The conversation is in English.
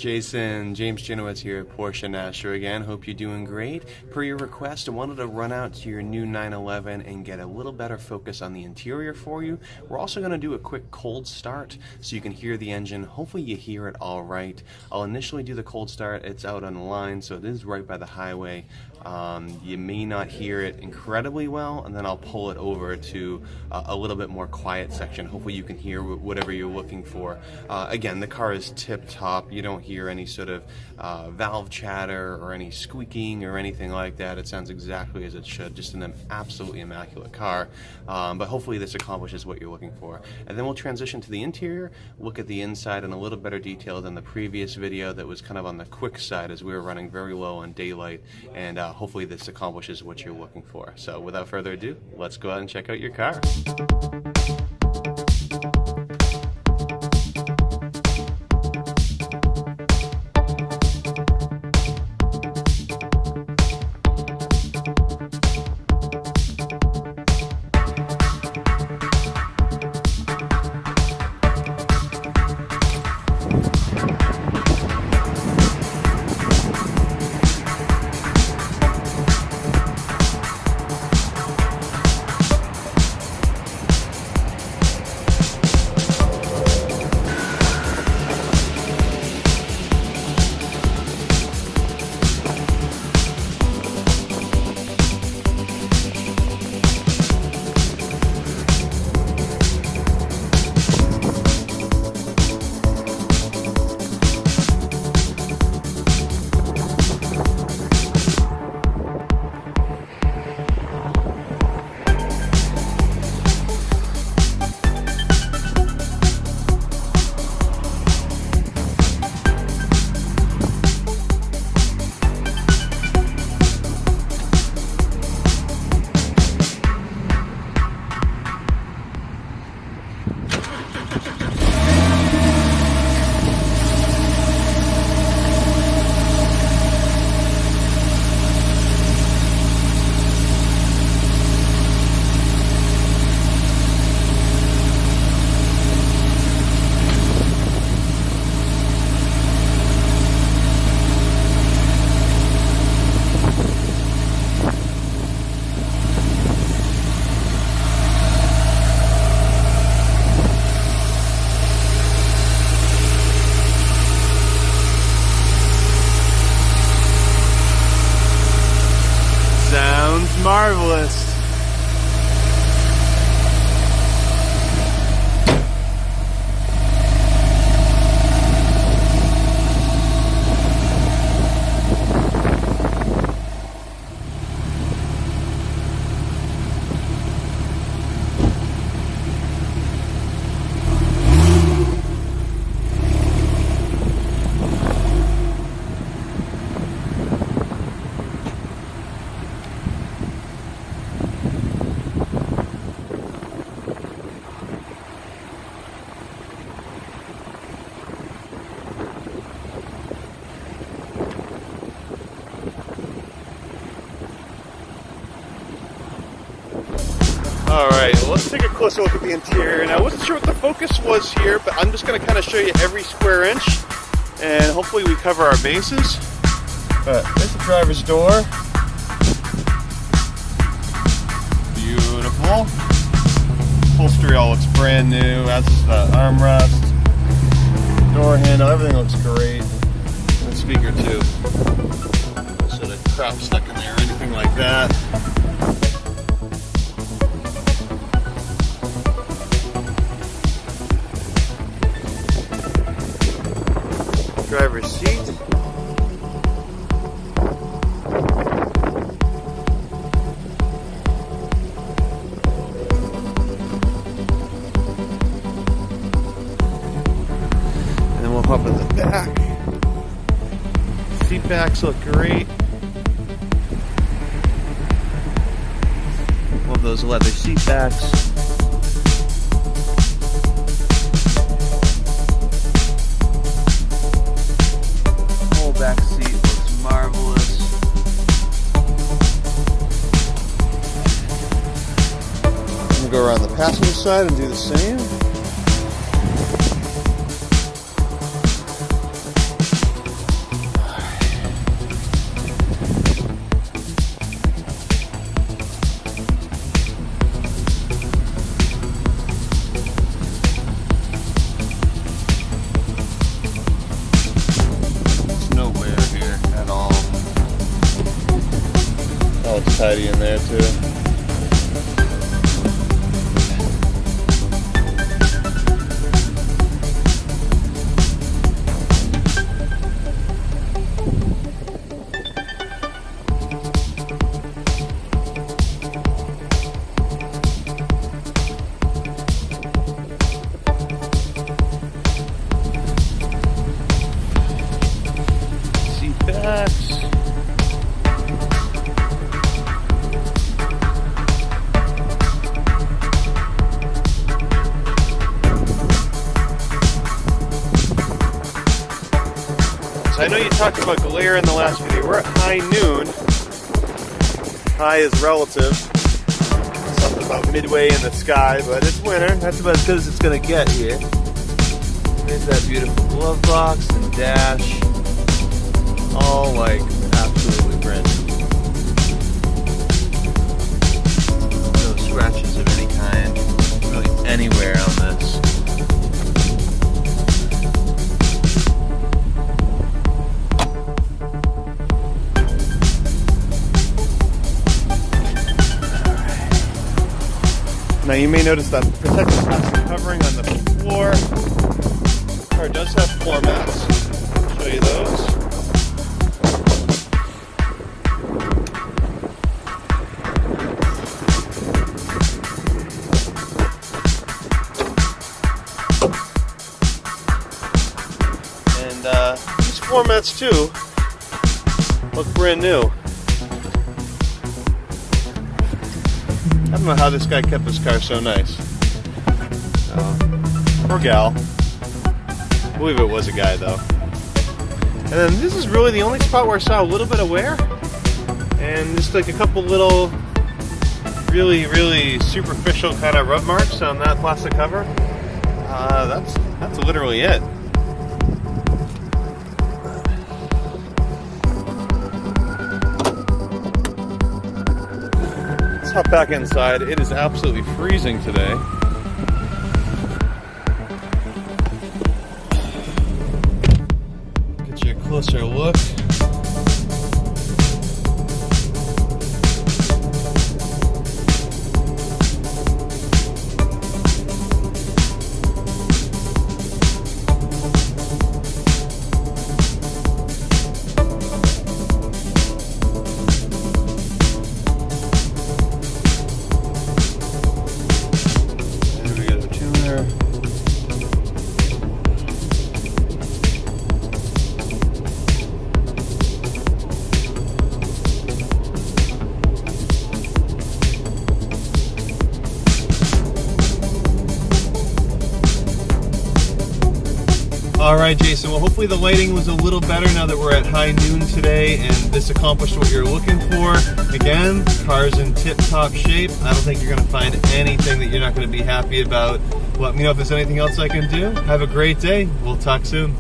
James Janowitz here at Porsche Nashua again. Hope you're doing great. Per your request, I wanted to run out to your new 911 and get a little better focus on the interior for you. We're also going to do a quick cold start so you can hear the engine. Hopefully you hear it all right. I'll initially do the cold start. It's out on the line, so it is right by the highway. You may not hear it incredibly well, and then I'll pull it over to a little bit more quiet section. Hopefully you can hear whatever you're looking for. Again, the car is tip-top. You don't hear any sort of valve chatter or any squeaking or anything like that. It sounds exactly as it should. Just an absolutely immaculate car. But hopefully this accomplishes what you're looking for. And then we'll transition to the interior, look at the inside in a little better detail than the previous video that was kind of on the quick side as we were running very low on daylight. And hopefully this accomplishes what you're looking for. So without further ado, let's go out and check out your car. Marvelous. Alright, well, let's take a closer look at the interior. Now, I wasn't sure what the focus was here, but I'm just going to kind of show you every square inch, and hopefully we cover our bases. But there's the driver's door. Beautiful. Upholstery all looks brand new, as is the armrest, door handle, everything looks great. And the speaker too. So the crap stuck in there or anything like that. Driver's seat. And then we'll hop in the back. Seat backs look great. Love those leather seat backs. Back seat looks marvelous. I'm going to go around the passenger side and do the same. Oh, it's tidy in there too. Seat backs. I know you talked about glare in the last video. We're at high noon. High is relative. Something about midway in the sky, but it's winter. That's about as good as it's going to get here. There's that beautiful glove box and dash. All like absolutely brand new. No scratches of any kind, really anywhere on this. Now you may notice that protective plastic covering on the floor. The car does have floor mats. I'll show you those. And these floor mats too look brand new. I don't know how this guy kept this car so nice. Or gal. I believe it was a guy though. And then this is really the only spot where I saw a little bit of wear. And just like a couple little really superficial kind of rub marks on that plastic cover. That's literally it. Hop back inside. It is absolutely freezing today. Get you a closer look. Alright Jason, well hopefully the lighting was a little better now that we're at high noon today and this accomplished what you're looking for. Again, car's in tip-top shape. I don't think you're going to find anything that you're not going to be happy about. Let me know if there's anything else I can do. Have a great day. We'll talk soon.